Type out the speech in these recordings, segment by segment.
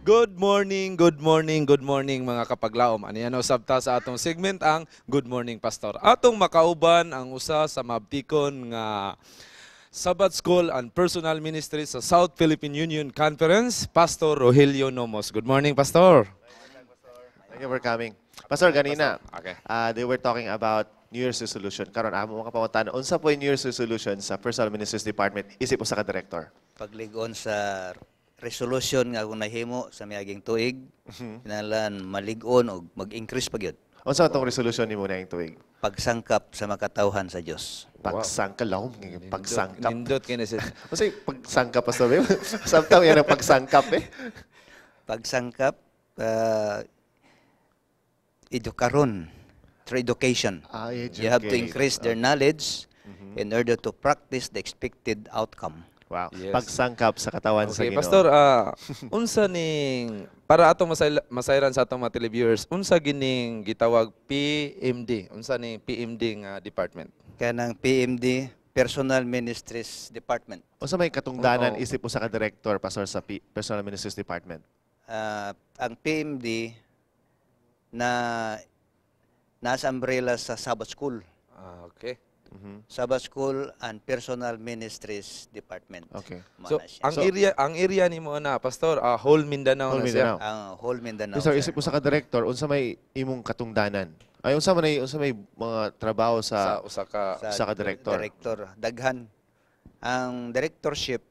Good morning, good morning, good morning mga kapaglaom. Ano yan sabta sa atong segment ang Good Morning Pastor. Atong makauban ang usa sa mabtikon nga Sabbath School and Personal Ministry sa South Philippine Union Conference, Pastor Rogelio Nomos. Good morning, Pastor. Thank you for coming. Pastor, ganina, Okay. they were talking about New Year's resolution. Karon amo mga pangutan, unsa po yung New Year's resolution sa Personal Ministries Department isip usa ka director? Pagligon sa resolution nga akong nahimo sa miaging tuig, kinahanglan maligon o mag-increase pa gyud. Unsa tong resolution nimo na yung tuig? Pagsangkap sa makatawhan sa Dios. Pagsangkap lahom pagsangkap. Nindot kinesit. Unsa yung pagsangkap Pastor? Samtang yan ang pagsangkap eh. Pagsangkap edukaron through education. You have to increase their knowledge in order to practice the expected outcome. Wow. Yes. Pagsangkap sa katawan sa Okay, Ginoo. Pastor, unsa ning para atong masayran sa atong mga televiewers, unsa gining gitawag PMD? Unsa ning PMD nga department? Kanang PMD, Personal Ministries Department. Unsa may katungdanan Oo. isip usa ka director Pastor sa Personal Ministries Department? Ang PMD na nasa umbrella sa Sabbath School. Okay. Sabbath School and Personal Ministries Department. Okay. So, Mana siya. ang area nimo na, Pastor, whole Mindanao Whole na siya. Mindanao. Ang whole Mindanao. Pastor, sir. isip usa ka director, unsa may imong katungdanan? Ay unsa may mga trabaho Sa sa usa ka usa ka director. Daghan. Ang directorship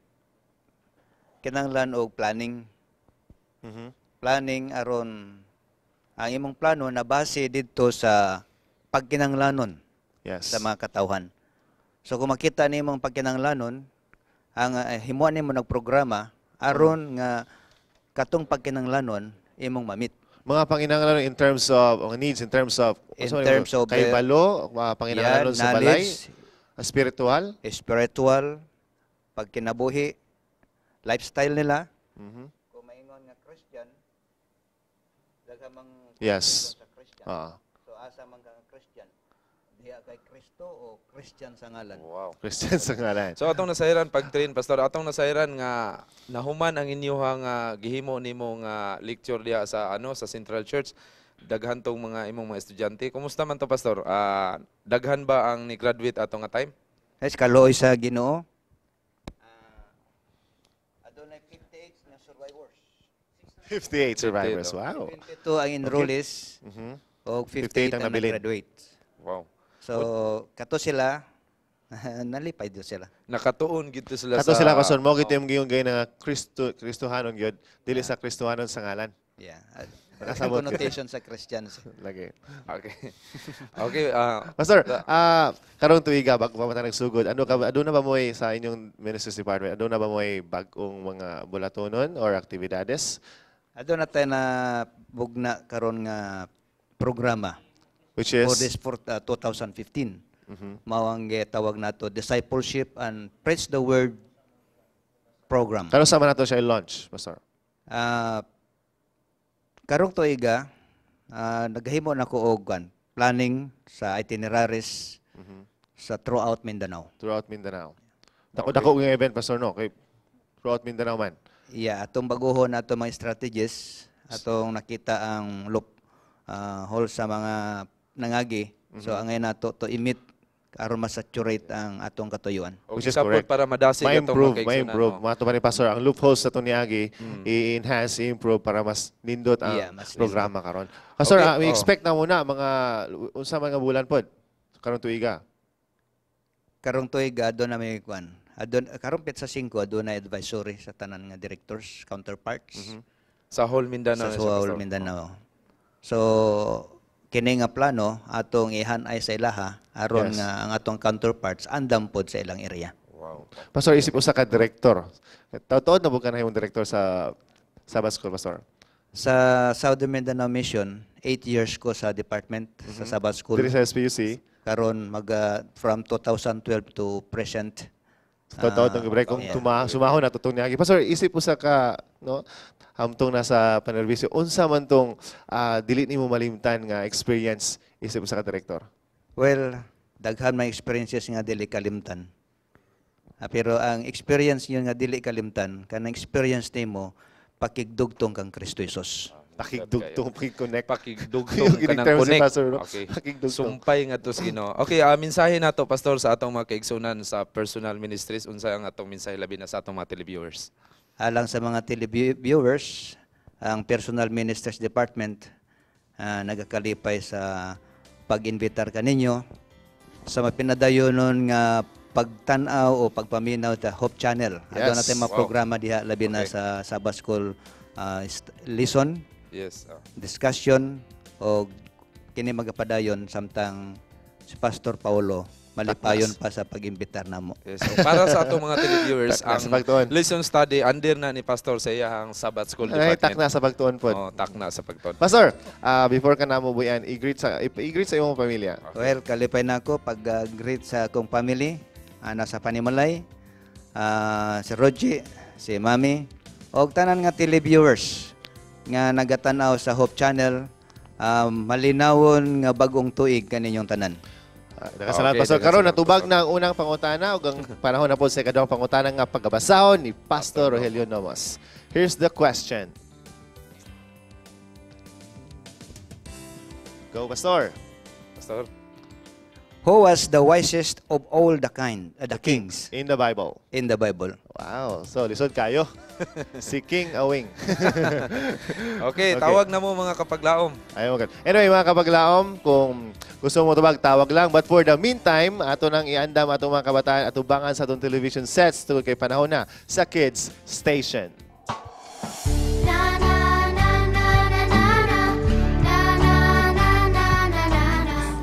kinahanglan og planning. Planning aron ang imong plano na base didto sa pagkinahanglanon Yes. sa mga katawhan. So kung makita nimong pagkinahanglanon, ang himuan nimo nagprograma aron nga katong pagkinahanglanon imong mamit. Mga panginahanglan in terms of needs, in terms of In terms of kay balo, panginahanglan Yan, sa balay, knowledge, spiritual. spiritual, pagkinabuhi, lifestyle nila. Kung maingon nga Christian, daghang Yes. sa Christian. Ah, So asa man ka nga Christian? Diha kay Kristo o Christian sa ngalan? Wow. Christian sa ngalan. So atong nasayran pag-train, Pastor, atong nasayran nga nahuman ang inyuhang gihimo nimo nga lecture diha sa sa Central Church. Daghan tong mga imong mga estudyante. Kumusta man to, Pastor? Daghan ba ang ni-graduate atong nga time? Yes, kalooy sa Ginoo. Adunay 58 nga survivors. 58 survivors. 58, Wow. 22 ang enrollees o 58 58 ang ang nabilin. graduate. Wow. So, kato sila, nalipay doon sila. Nakatuon gito sila Ato sa sila Pastor mo gito yung giyon gay nga Kristohanon gyud, dili sa Kristohanon sa ngalan. Yeah. Nakasabot ka. Connotation sa Christians. Lagi. Okay. Okay, Pastor, karong tuiga bago pa mata nagsugod, ado na ba mo sa inyong ministries department? Ado na ba mo bag-ong mga bulatonon or aktibidades Ato na tayo na bugna karon nga programa which is for 2015. Mao ang tawag nato Discipleship and Preach the Word program. kano sa man nato siya i-launch, Pastor? Karong tuiga, naghimo na ko og planning sa itineraries sa throughout Mindanao. Throughout Mindanao. Dako-dako yung event, Pastor, no? Kay throughout Mindanao man. Yeah, atong baguhon nato mga strategies, atong nakita ang hall sa mga nangagi. So angay nato to imit aron ma-saturate ang atong katuyuan. Which is support correct. para madasig Ma-improve, atong ma-improve. Mga tuman ni Pastor, ang loopholes sa Tuniagi, i-enhance, i-improve para mas nindot ang Yeah, mas programa karon. Pastor, Okay, we expect na muna mga unsa mga bulan pod karong tuiga. Karong tuiga adto na may kwan. Karong petsa 5 adto na advisory sa tanan nga directors, counterparts Sa whole Mindanao. sa na siya, Suwal, Pastor. Mindanao. So kini nga plano atong ihanay sa ilaha aron Yes. nga ang atong counterparts andam pod sa ilang area. Wow. Pastor, isip usa ka director. Taud na bukan na yung director sa Sabbath School, Pastor. Sa Southern Mindanao Mission, 8 years ko sa department sa Sabbath School. Diri sa SPUC, Karon from 2012 to present. taud ng break kung sumahon na tutong niagi. Pastor, isip usa ka no hamtong nasa panerbisyo unsa man tong dili nimo malimtan nga experience isip usa ka director. Well, daghan may experiences nga dili kalimtan. Pero ang experience yun nga dili kalimtan, kanang experience nimo pakigdugtong kang Kristo Jesus. Pakigdugtong, pakig-connect. Pakigdugtong Yung ka ng term si connect. Pastor, no? Okay. Pakigdugtong. Sumpay nga to sa Ginoo. Okay, mensahe nato pastor sa atong mga kaigsunan sa personal ministries, unsa ang atong mensahe labi na sa atong mga televiewers? Alang sa mga televiewers, ang Personal Ministers Department nagakalipay sa pag-invitar kaninyo sa mapinadayonon nga pagtanaw o pagpaminaw ta Hope Channel. Yes. Ato natin mga Wow. programa diha labi na Okay. sa Sabbath School lesson, Yes. discussion o kini magapadayon samtang si Pastor Paulo malipayon pa sa pag-imbitar namo. Yes. So, para sa atong mga televiewers, Tak na ang sa pagtuon. lesson study under na ni pastor sa iyang Sabbath School Ay, tak Department. na sa pagtuon po. Oh, takna sa pagtuon. Pastor, before ka na mo buyan, i-greet sa iyong pamilya. Well, kalipay na ako pag-greet sa akong family, nasa Panimalay, si Rogie, si Mami, o tanan nga televiewers nga nagatanaw sa Hope Channel, malinawon nga bagong tuig kaninyong tanan. Nakasalamat, Okay, Pastor. Karon nakasalamat, natubag Pastor. na ang unang pangutana ug ang panahon na po sa ikadawang pangutana nga pagkabasahon ni Pastor Rogelio Nomos. Here's the question. Go, Pastor. Pastor. Who was the wisest of all the kings In the Bible. in the Bible? Wow. So, lisod kayo. Si King Awing. Okay, Okay. tawag na mo mga kapaglaom. Ayun, okay. Anyway, mga kapaglaom, kung gusto mo tubag, tawag lang. But for the meantime, ato nang iandam ato mga kabataan at ubangan sa atong television sets tungkol kay panahon na sa Kids Station.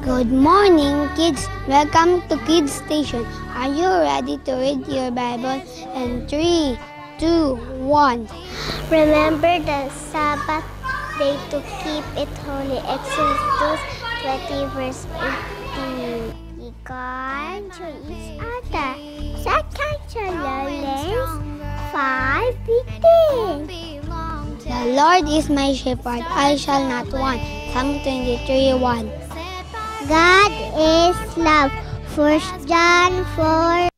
Good morning, kids. Welcome to Kids Station. Are you ready to read your Bible? In 3, 2, 1. Remember the Sabbath day to keep it holy. Exodus 20 verse 18. Be kind to each other. Second Thessalonians 5:15. The Lord is my shepherd, I shall not want. Psalm 23:1. God is love. 1 John 4